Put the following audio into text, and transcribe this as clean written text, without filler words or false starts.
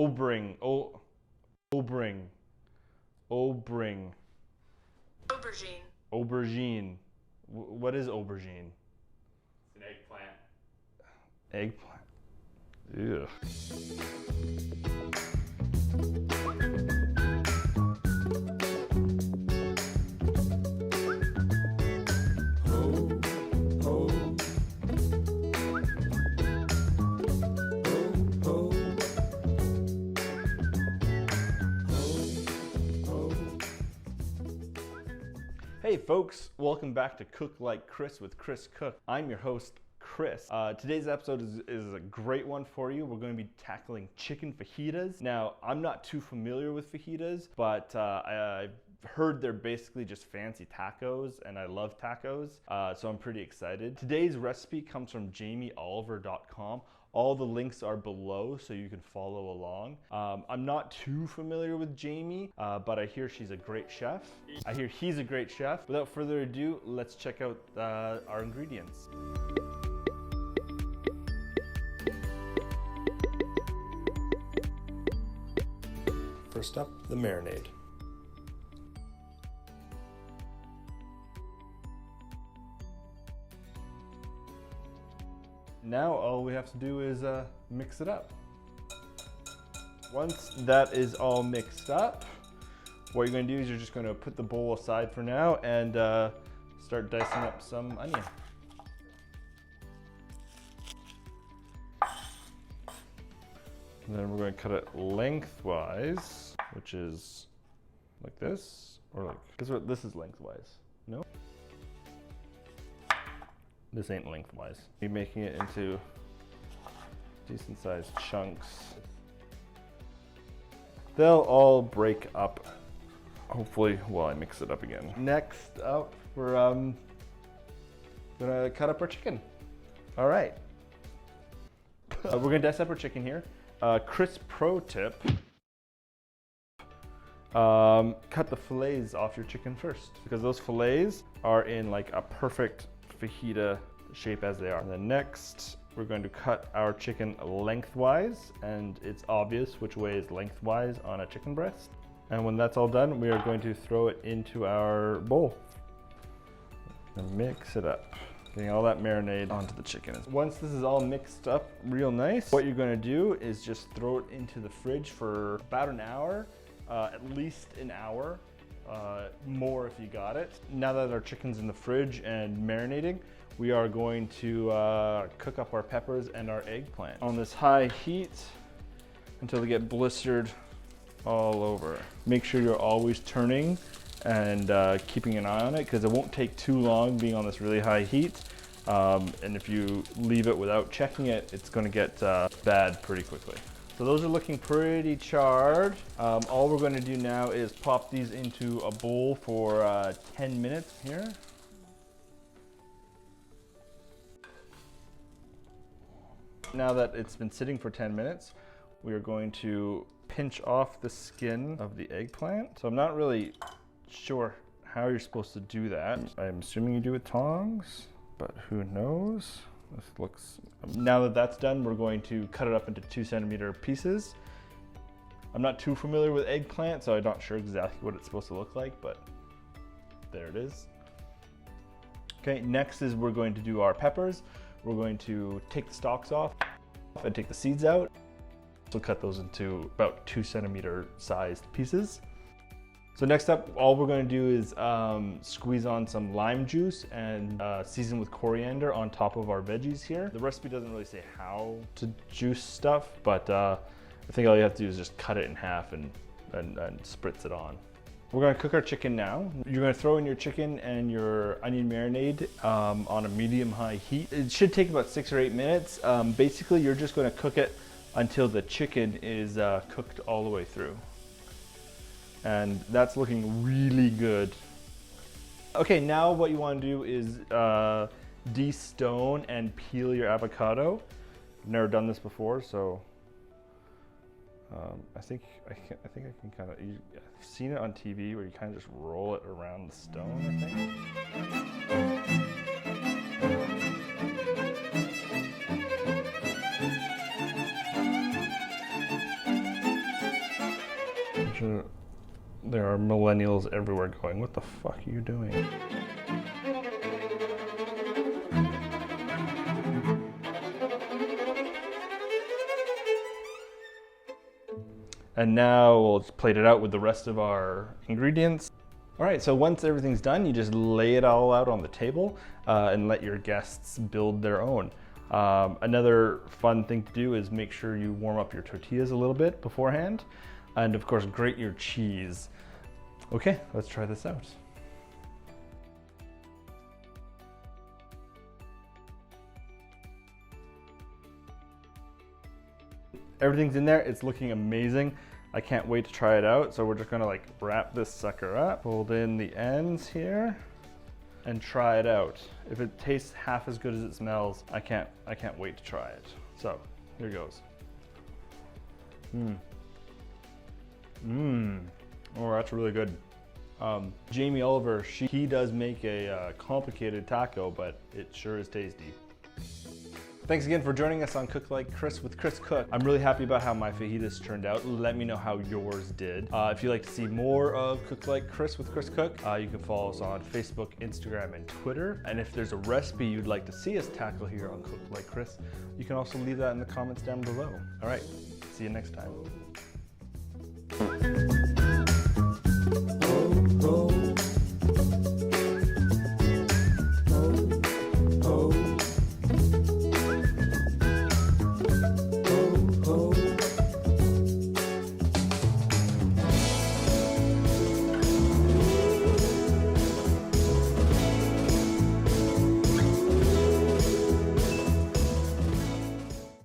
Obring. Obring. Aubergine. Aubergine. What is aubergine? It's an eggplant. Eggplant. Ew. Hey folks, welcome back to Cook Like Chris with Chris Cook. I'm your host, Chris. Today's episode is a great one for you. We're going to be tackling chicken fajitas. Now, I'm not too familiar with fajitas, but I've heard they're basically just fancy tacos, and I love tacos, so I'm pretty excited. Today's recipe comes from jamieoliver.com. All the links are below so you can follow along. I'm not too familiar with Jamie, but I hear she's a great chef. I hear he's a great chef. Without further ado, let's check out our ingredients. First up, the marinade. Now all we have to do is mix it up. Once that is all mixed up, what you're going to do is you're just going to put the bowl aside for now and start dicing up some onion. And then we're going to cut it lengthwise, which is like this, or like, this is lengthwise, no? This ain't lengthwise. You're making it into decent sized chunks. They'll all break up, hopefully, while I mix it up again. Next up, we're gonna cut up our chicken. All right. We're gonna dice up our chicken here. Chris pro tip, cut the fillets off your chicken first, because those fillets are in like a perfect fajita shape as they are. And then next, we're going to cut our chicken lengthwise, and it's obvious which way is lengthwise on a chicken breast. And when that's all done, we are going to throw it into our bowl and mix it up, getting all that marinade onto the chicken. Once this is all mixed up real nice, what you're going to do is just throw it into the fridge for about an hour, at least an hour. More if you got it. Now that our chicken's in the fridge and marinating, we are going to cook up our peppers and our eggplant on this high heat until they get blistered all over. Make sure you're always turning and keeping an eye on it, because it won't take too long being on this really high heat. And if you leave it without checking it, it's going to get bad pretty quickly. So those are looking pretty charred. All we're going to do now is pop these into a bowl for 10 minutes here. Now that it's been sitting for 10 minutes, we are going to pinch off the skin of the eggplant. So I'm not really sure how you're supposed to do that. I'm assuming you do it with tongs, but who knows? This looks. Now that that's done, we're going to cut it up into 2-centimeter pieces. I'm not too familiar with eggplant, so I'm not sure exactly what it's supposed to look like, but there it is. Okay, next is we're going to do our peppers. We're going to take the stalks off and take the seeds out. So cut those into about 2-centimeter sized pieces. So next up, all we're going to do is squeeze on some lime juice and season with coriander on top of our veggies here. The recipe doesn't really say how to juice stuff, but I think all you have to do is just cut it in half and spritz it on. We're going to cook our chicken now. You're going to throw in your chicken and your onion marinade on a medium-high heat. It should take about 6 or 8 minutes. Basically, you're just going to cook it until the chicken is cooked all the way through. And that's looking really good. Okay, now what you want to do is de-stone and peel your avocado. I've never done this before, so I think I can kind of. I've seen it on TV where you kind of just roll it around the stone, I think. imagine there are millennials everywhere going, what the fuck are you doing? And now we'll just plate it out with the rest of our ingredients. All right, so once everything's done, you just lay it all out on the table and let your guests build their own. Another fun thing to do is make sure you warm up your tortillas a little bit beforehand. And of course, grate your cheese. Okay, let's try this out. Everything's in there, it's looking amazing. I can't wait to try it out. So we're just gonna like wrap this sucker up, fold in the ends here, and try it out. If it tastes half as good as it smells, I can't wait to try it. So here goes. Oh, that's really good. Jamie Oliver, he does make a complicated taco, but it sure is tasty. Thanks again for joining us on Cook Like Chris with Chris Cook. I'm really happy about how my fajitas turned out. Let me know how yours did. If you'd like to see more of Cook Like Chris with Chris Cook, you can follow us on Facebook, Instagram, and Twitter. And if there's a recipe you'd like to see us tackle here on Cook Like Chris, you can also leave that in the comments down below. All right, see you next time.